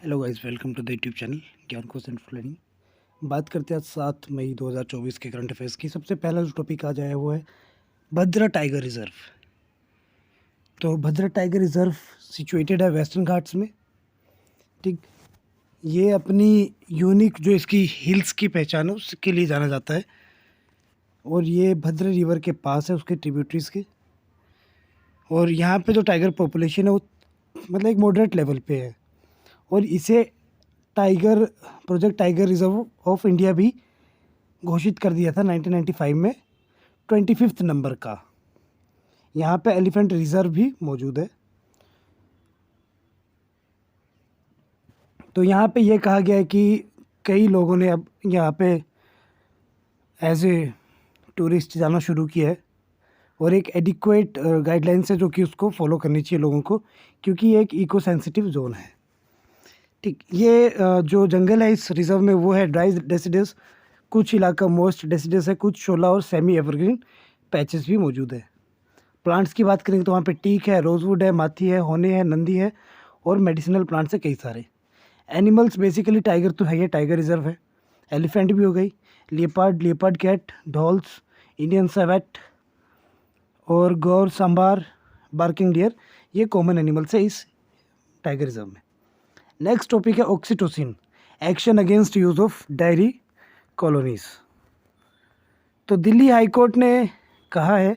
Hello guys, welcome to the YouTube channel Gyan question for learning. बात करते हैं आज 7 मई 2024 के करंट अफेयर्स की। सबसे पहला जो टॉपिक आज आया वो है भद्रा टाइगर रिजर्व। तो भद्रा टाइगर रिजर्व सिचुएटेड है वेस्टर्न घाट्स में। ठीक, ये अपनी यूनिक जो इसकी हिल्स की पहचान है उसके लिए जाना जाता है, और ये भद्रा रिवर के पास है, उसके ट्रिब्यूटरीज के। और यहाँ पे जो टाइगर पॉपुलेशन है वो मतलब एक मॉडरेट लेवल पे है, और इसे project tiger reserve of India भी घोषित कर दिया था 1995 में 25th नंबर का। यहाँ पे एलिफेंट रिजर्व भी मौजूद है। तो यहाँ पे ये कहा गया है कि कई लोगों ने अब यहाँ पे एज ए टूरिस्ट जाना शुरू किया है, और एक एडिक्वेट गाइडलाइंस है जो कि उसको फॉलो करनी चाहिए लोगों को, क्योंकि ये एक इको सेंसिटिव जोन है। ठीक, ये जो जंगल है इस रिजर्व में वो है ड्राई डेसिडस, कुछ इलाका मोस्ट डेसिडस है, कुछ शोला और सेमी एवरग्रीन पैचेस भी मौजूद है। प्लांट्स की बात करेंगे तो वहाँ पे टीक है, रोजवुड है, माथी है, होने है, नंदी है, और मेडिसिनल प्लांट्स है कई सारे। एनिमल्स बेसिकली टाइगर तो है, ये टाइगर रिजर्व है। एलिफेंट भी हो गई, लेपर्ड कैट, ढोल्स, इंडियन सेवेट और गौर सांबार, बार्किंग डियर, ये कॉमन एनिमल्स है इस टाइगर रिजर्व में। नेक्स्ट टॉपिक है oxytocin, action against use of diary colonies. तो दिल्ली हाई कोर्ट ने कहा है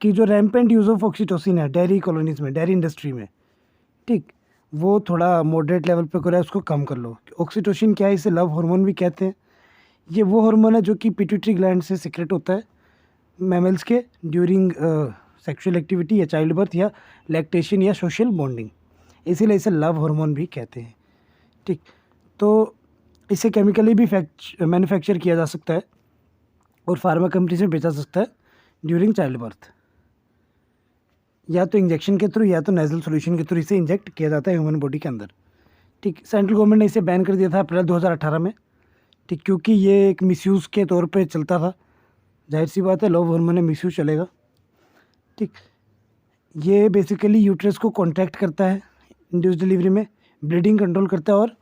कि जो रैम्पेंट यूज़ ऑफ ऑक्सीटोसिन है डेयरी कॉलोनीज में, डेयरी इंडस्ट्री में, ठीक, वो थोड़ा मॉडरेट लेवल पे करो, उसको कम कर लो। ऑक्सीटोसिन क्या है? इसे लव हार्मोन भी कहते हैं। ये वो हार्मोन है जो कि पिट्यूटरी ग्लैंड से सीक्रेट होता है मैमल्स के ड्यूरिंग सेक्सुअल एक्टिविटी या चाइल्ड बर्थ या लैक्टेशन या सोशल बॉन्डिंग, इसीलिए इसे लव हार्मोन भी कहते हैं। ठीक, तो इसे केमिकली भी मैन्युफैक्चर किया जा सकता है और फार्मा कंपनी में बेचा जा सकता है ड्यूरिंग चाइल्ड बर्थ, या तो इंजेक्शन के थ्रू या तो नेजल सॉल्यूशन के थ्रू इसे इंजेक्ट किया जाता है ह्यूमन बॉडी के अंदर। ठीक, सेंट्रल गवर्नमेंट ने इसे बैन कर दिया था अप्रैल 2018 में। ठीक, क्योंकि ये एक मिसयूज़ के तौर पे चलता था। जाहिर सी बात है, लव हार्मोन में मिसयूज़ चलेगा। ठीक, ये बेसिकली यूट्रस को कॉन्ट्रैक्ट करता है इंड्यूस डिलीवरी में, ब्लीडिंग कंट्रोल करता है, और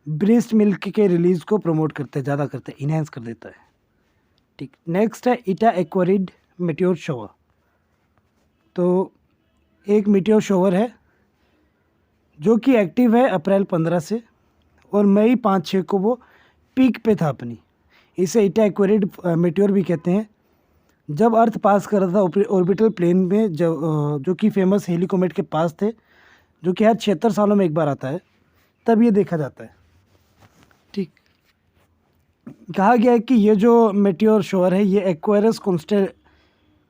ब्रेस्ट मिल्क के रिलीज़ को प्रमोट करता है, ज़्यादा करता है, इन्हेंस कर देता है। ठीक, नेक्स्ट है इटा एक्वारिड मेट्योर शोवर। तो एक मीटियोर शोवर है जो कि एक्टिव है अप्रैल 15 से, और मई 5-6 को वो पीक पे था अपनी। इसे इटा एक्वारिड मीटियोर भी कहते हैं। जब अर्थ पास कर रहा था ऑर्बिटल प्लेन में, जो कि फेमस हेली कोमेट के पास थे, जो कि हर 76 सालों में एक बार आता है, तब ये देखा जाता है। ठीक, कहा गया है कि ये जो मेटियोर शोवर है ये एक्वायरस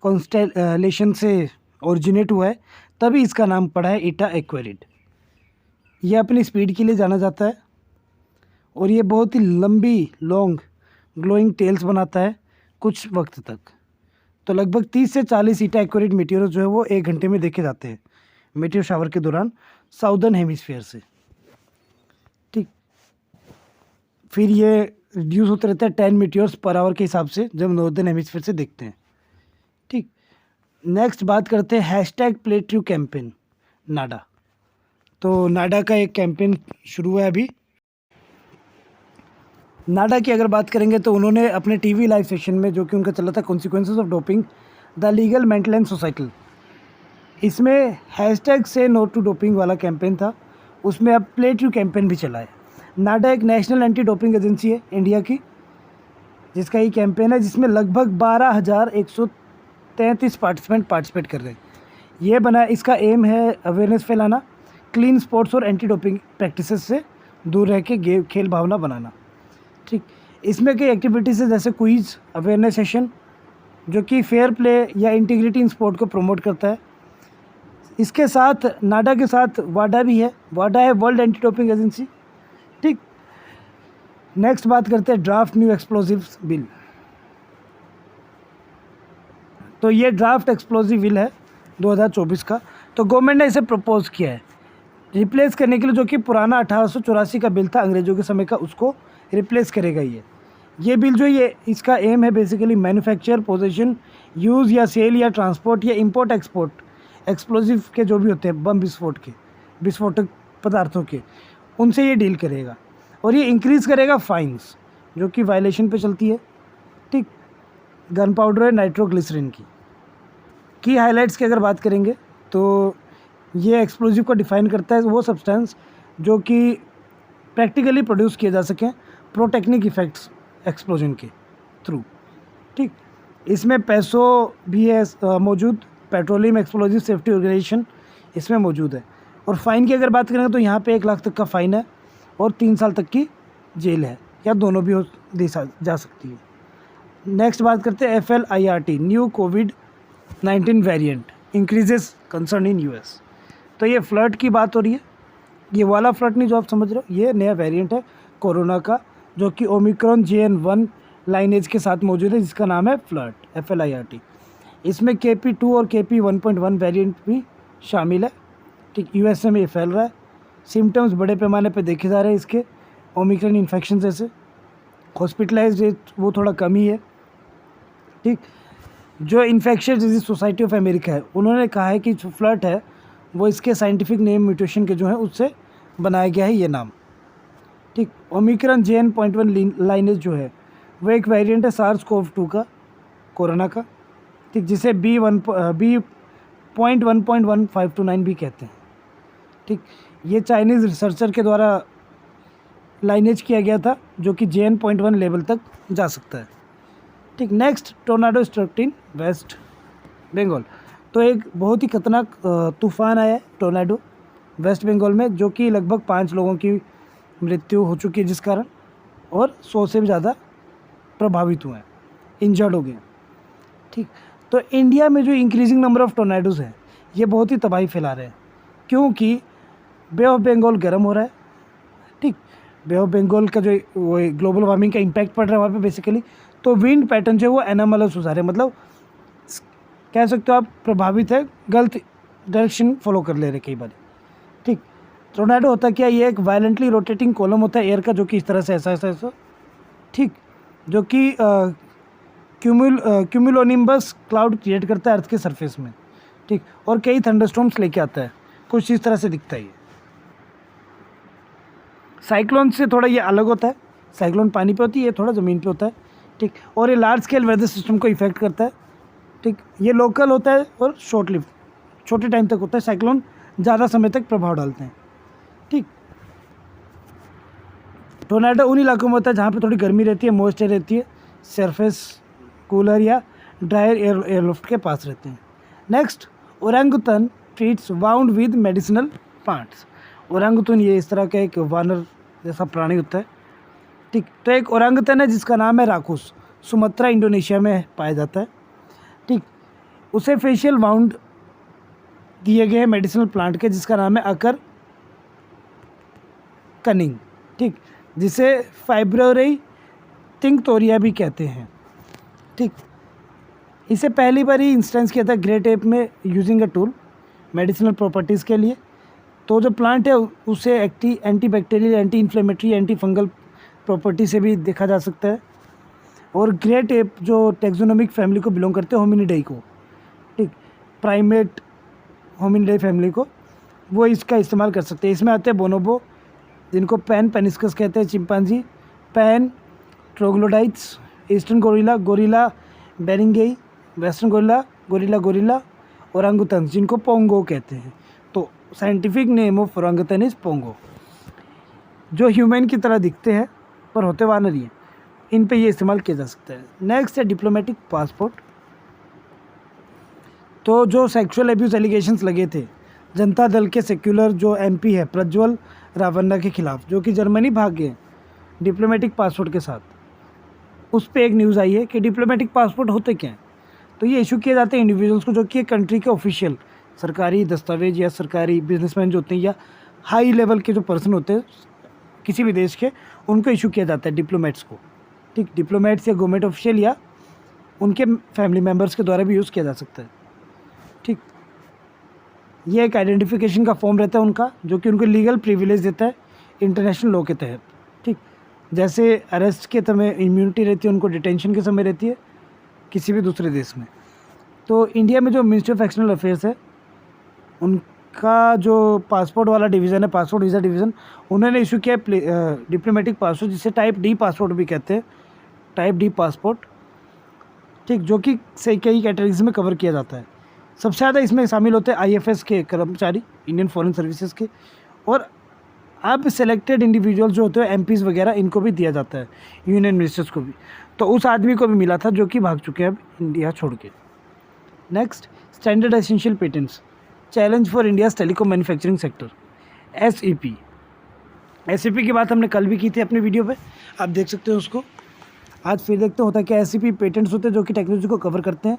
कॉन्स्टेलेशन से ओरिजिनेट हुआ है, तभी इसका नाम पड़ा है इटा एक्वारिड। ये अपनी स्पीड के लिए जाना जाता है, और ये बहुत ही लंबी लॉन्ग ग्लोइंग टेल्स बनाता है कुछ वक्त तक। तो लगभग 30 से 40 इटा एक्वारिड मेटियोर जो है वो 1 घंटे में देखे जाते हैं मेटियोर शावर के दौरान साउदर्न हेमिस्फीयर से। ठीक, फिर ये रिड्यूस होते रहता है 10 मीटियोर्स पर आवर के हिसाब से जब नॉर्दर्न हेमिस्फीयर से देखते हैं। ठीक, नेक्स्ट बात करते हैं हैशटैग प्ले ट्रू कैंपेन नाडा। तो नाडा का एक कैंपेन शुरू हुआ है अभी। नाडा की अगर बात करेंगे तो उन्होंने अपने टीवी लाइव सेशन में, जो कि उनका चला था consequences of doping the legal mental and societal, इसमें हैशटैग से नो टू डोपिंग वाला कैंपेन था। उसमें अब प्ले ट्रू कैंपेन भी चला है। नाडा एक नेशनल एंटी डोपिंग एजेंसी है इंडिया की, जिसका ये कैंपेन है, जिसमें लगभग 12,133 पार्टिसिपेट कर रहे हैं। ये इसका एम है अवेयरनेस फैलाना, क्लीन स्पोर्ट्स और एंटी डोपिंग प्रैक्टिसेस से दूर रह के खेल भावना बनाना। ठीक, इसमें कई एक्टिविटीज़ है, जैसे क्विज, अवेयरनेस सेशन, जो कि फेयर प्ले या इंटीग्रिटी इन स्पोर्ट को प्रमोट करता है। इसके साथ नाडा के साथ वाडा भी है। वाडा है वर्ल्ड एंटी डोपिंग एजेंसी। ठीक, नेक्स्ट बात करते हैं ड्राफ्ट न्यू एक्सप्लोजिव्स बिल। तो ये ड्राफ्ट एक्सप्लोजिव बिल है 2024 का। तो गवर्नमेंट ने इसे प्रपोज किया है रिप्लेस करने के लिए, जो कि पुराना 1884 का बिल था अंग्रेजों के समय का, उसको रिप्लेस करेगा ये बिल। जो ये इसका एम है बेसिकली मैन्युफैक्चर, पोजेशन, यूज़ या सेल या ट्रांसपोर्ट या इंपोर्ट एक्सपोर्ट एक्सप्लोजिव के जो भी होते हैं, बम विस्फोटक पदार्थों के, उनसे ये डील करेगा। और ये इंक्रीज़ करेगा फाइन्स जो कि वायलेशन पे चलती है, ठीक। गन पाउडर है नाइट्रोग्लिसरीन की हाइलाइट्स की अगर बात करेंगे तो ये एक्सप्लोजिव को डिफाइन करता है वो सब्सटेंस जो कि प्रैक्टिकली प्रोड्यूस किए जा सकें प्रोटेक्निक इफेक्ट्स एक्सप्लोजन के थ्रू, ठीक। इसमें पैसो भी है मौजूद, पेट्रोलियम एक्सप्लोजिव सेफ्टी ऑर्गेनाइजेशन इसमें मौजूद है। और फ़ाइन की अगर बात करें तो यहाँ पे 1 लाख तक का फ़ाइन है और 3 साल तक की जेल है, या दोनों भी दी जा सकती है। नेक्स्ट बात करते हैं FLIRT, new covid variant increases concern in US। तो ये फ्लर्ट की बात हो रही है, ये वाला फ्लर्ट नहीं जो आप समझ रहे हो, ये नया वेरिएंट है कोरोना का जो कि ओमिक्रॉन JN.1 लाइनेज के साथ मौजूद है, जिसका नाम है फ्लर्ट FLIRT। इसमें KP2 और KP1.1 वेरिएंट भी शामिल है, ठीक। USA में ये फैल रहा है। सिम्टम्स बड़े पैमाने पे देखे जा रहे हैं इसके ओमिक्रॉन इन्फेक्शन जैसे। हॉस्पिटलाइज रेट वो थोड़ा कम ही है, ठीक। जो infectious disease society of America है उन्होंने कहा है कि जो फ्लर्ट है वो इसके साइंटिफिक नेम म्यूटेशन के जो है उससे बनाया गया है ये नाम, ठीक। ओमिक्रॉन JN.1 लाइनेज जो है वो एक वेरिएंट है SARS-CoV-2 का, कोरोना का, ठीक, जिसे B.1.1.1529 भी कहते हैं, ठीक। ये चाइनीज़ रिसर्चर के द्वारा लाइनेज किया गया था जो कि JN.1 लेवल तक जा सकता है, ठीक। Next, tornado struck in West Bengal. तो एक बहुत ही खतरनाक तूफ़ान आया है टोर्नाडो वेस्ट बंगाल में, जो कि लगभग 5 लोगों की मृत्यु हो चुकी है जिस कारण, और 100 से भी ज़्यादा प्रभावित हुए हैं, इंजर्ड हो गए, ठीक। तो इंडिया में जो इंक्रीजिंग नंबर ऑफ़ टोर्नाडोज़ हैं ये बहुत ही तबाही फैला रहे हैं, क्योंकि बे ऑफ बंगाल गर्म हो रहा है, ठीक। बे ऑफ बंगाल का जो वो ग्लोबल वार्मिंग का इम्पैक्ट पड़ रहा है वहाँ पे बेसिकली, तो विंड पैटर्न जो है वो एनामलस हो जा रहे हैं, मतलब कह सकते हो आप प्रभावित है, गलत डायरेक्शन फॉलो कर ले रहे कई बार, ठीक। टोर्नाडो होता क्या, ये एक वायलेंटली रोटेटिंग कॉलम होता है एयर का जो कि इस तरह से ऐसा, ठीक, जो कि क्यूमुलोनिम्बस क्लाउड क्रिएट करता है अर्थ के सरफेस में, ठीक, और कई थंडरस्टॉर्म्स लेके आता है, कुछ इस तरह से दिखता है ये। साइक्लोन से थोड़ा ये अलग होता है, साइक्लोन पानी पे होती है, ये थोड़ा ज़मीन पे होता है, ठीक। और ये लार्ज स्केल वेदर सिस्टम को इफेक्ट करता है, ठीक। ये लोकल होता है और शॉर्ट लिव, छोटे टाइम तक होता है, साइक्लोन ज़्यादा समय तक प्रभाव डालते हैं, ठीक। टोर्नाडो उन इलाकों में होता है जहाँ पे थोड़ी गर्मी रहती है, मॉइस्ट एयर रहती है, सरफेस कूलर या ड्रायर एयरलिफ्ट के पास रहते हैं। Next, orangutan treats wound with medicinal plants. Orangutan ये इस तरह का एक वानर जैसा प्राणी होता है, ठीक। तो एक ओरंगुटन है जिसका नाम है राकुस, सुमात्रा इंडोनेशिया में पाया जाता है, ठीक। उसे फेशियल वाउंड दिए गए हैं मेडिसिनल प्लांट के जिसका नाम है अकर कनिंग, ठीक, जिसे फाइब्रोरी तिंगतोरिया भी कहते हैं, ठीक। इसे पहली बार ही इंस्टेंस किया था ग्रेट एप में using a tool medicinal properties के लिए। तो जो प्लांट है उसे anti bacterial, anti inflammatory, anti fungal property से भी देखा जा सकता है। और ग्रेट एप जो टेक्सोनोमिक फैमिली को बिलोंग करते हैं, होमिनिडाई को, ठीक, प्राइमेट होमिनिडाई फैमिली को, वो इसका इस्तेमाल कर सकते हैं। इसमें आते हैं बोनोबो जिनको पैन पेनिस्कस कहते हैं, chimpanzee, pan troglodytes, eastern gorilla, gorilla beringei, western gorilla, gorilla orangutan जिनको पोंगो कहते हैं। तो scientific name of orangutan is pongo, जो ह्यूमन की तरह दिखते हैं पर होते वानर ही हैं। इन पे ये इस्तेमाल किया जा सकता है। नेक्स्ट है डिप्लोमेटिक पासपोर्ट। तो जो सेक्सुअल एब्यूज़ एलिगेशंस लगे थे जनता दल के सेक्युलर जो MP है प्रज्वल रावन्ना के खिलाफ, जो कि जर्मनी भाग गए डिप्लोमेटिक पासपोर्ट के साथ, उस पर एक न्यूज़ आई है कि डिप्लोमेटिक पासपोर्ट होते क्या हैं। तो ये इशू किए जाते हैं इंडिविजुअल्स को जो कि कंट्री के ऑफिशियल सरकारी दस्तावेज या सरकारी बिजनेसमैन जो होते हैं या हाई लेवल के जो पर्सन होते हैं किसी भी देश के, उनको इशू किया जाता है डिप्लोमेट्स को, ठीक। डिप्लोमेट्स या गवर्नमेंट ऑफिशियल या उनके फैमिली मेम्बर्स के द्वारा भी यूज़ किया जा सकता है, ठीक। ये एक आइडेंटिफिकेशन का फॉर्म रहता है उनका, जो कि उनको लीगल प्रिविलेज देता है इंटरनेशनल लॉ के तहत, ठीक। जैसे अरेस्ट के समय इम्यूनिटी रहती है उनको, डिटेंशन के समय रहती है किसी भी दूसरे देश में। तो इंडिया में जो मिनिस्ट्री ऑफ एक्सटर्नल अफेयर्स है का जो पासपोर्ट वाला डिवीज़न है, पासपोर्ट वीज़ा डिवीज़न, उन्होंने इशू किया है डिप्लोमेटिक पासपोर्ट, जिसे टाइप डी पासपोर्ट भी कहते हैं, टाइप डी पासपोर्ट, ठीक, जो कि सही कई कैटेगरीज में कवर किया जाता है। सबसे ज़्यादा इसमें शामिल होते हैं IFS के कर्मचारी, इंडियन फॉरेन सर्विसेज के, और अब सेलेक्टेड इंडिविजुअल जो होते हैं MPs वगैरह, इनको भी दिया जाता है, यूनियन मिनिस्टर्स को भी। तो उस आदमी को भी मिला था जो कि भाग चुके हैं अब इंडिया छोड़ के। Next, standard essential patents, challenge for India's telecom manufacturing sector, SEP की बात हमने कल भी की थी अपने वीडियो पे, आप देख सकते हो उसको। आज फिर देखते होता है क्या। SEP पेटेंट्स होते हैं जो कि टेक्नोलॉजी को कवर करते हैं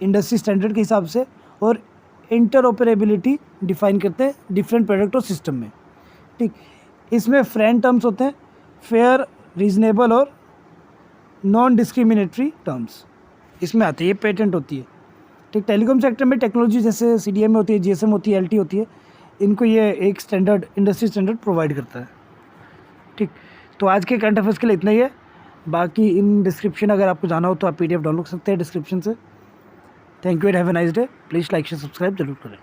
इंडस्ट्री स्टैंडर्ड के हिसाब से, और इंटरऑपरेबिलिटी डिफाइन करते हैं डिफरेंट प्रोडक्ट और सिस्टम में, ठीक। इसमें फ्रेंड टर्म्स होते हैं, फेयर, रीजनेबल और नॉन डिस्क्रिमिनेटरी टर्म्स इसमें आती है, ये पेटेंट होती है, ठीक। टेलीकॉम सेक्टर में टेक्नोलॉजी जैसे CDMA होती है, GSM होती है, LT होती है, इनको ये एक स्टैंडर्ड, इंडस्ट्री स्टैंडर्ड प्रोवाइड करता है, ठीक। तो आज के करंट अफेयर्स के लिए इतना ही है। बाकी इन डिस्क्रिप्शन अगर आपको जाना हो तो आप PDF डाउनलोड कर सकते हैं डिस्क्रिप्शन से। Thank you and have a nice day. Please like share subscribe जरूर करें।